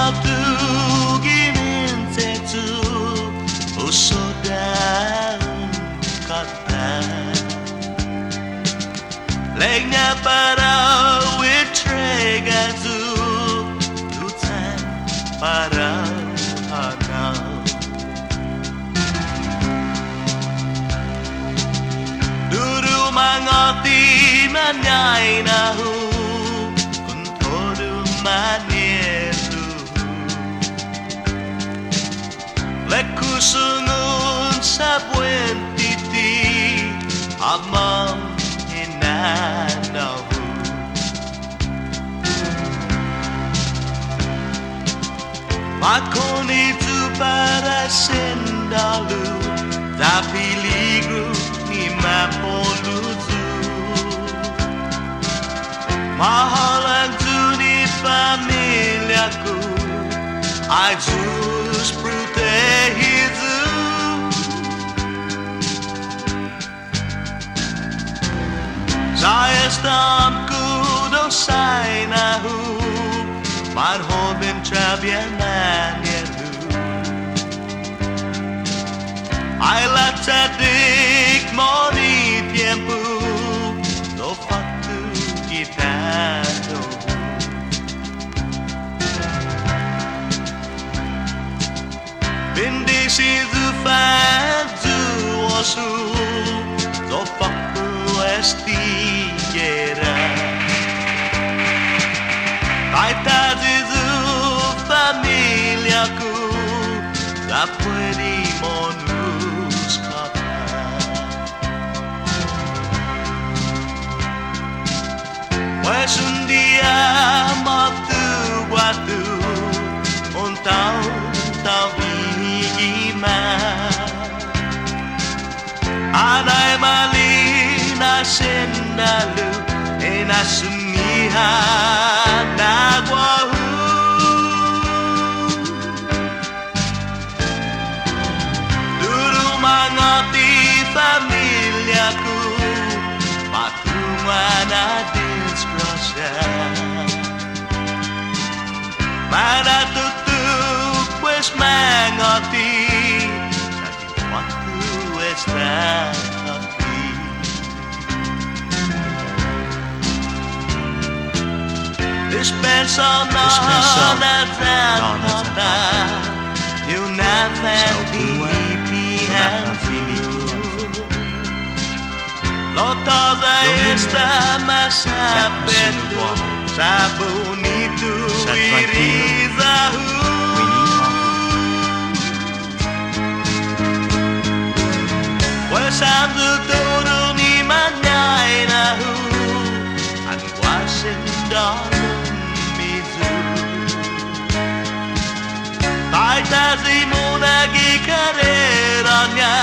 막두기는 세주 웃어다운 것다 Legna para witregazu Lutan para hanau Duru mangoti manyai nahu Kuntoru manietu Lekusungun sa buen titi Amam hinanahu Makonitu para sendalu Tapi ligru ni mapolutu Mahalang tu ni familiaku Ai Jesus protegido Saya estamku dosai nahu Marhobim trabianan yelu Ai latadik moni tiempo Do faktu kitado Bendecido faz o osso Do faktu estigueira Coitado do famíliaku Da puerimos nos escapar Pues dia matu waktu Untau vigima Anai malina sendalu Enasumiha nagwahu Dulu mangoti familiaku Patumana disgrasya Mana tutup wes mangoti Jadi waktu wes nangoti Dispensa nata Yunatan pilihan Lota da esta masa petu Sabun itu irizahu Wasando todo ni manyai nahu Anwasin dalu Taitazi monagi kareranya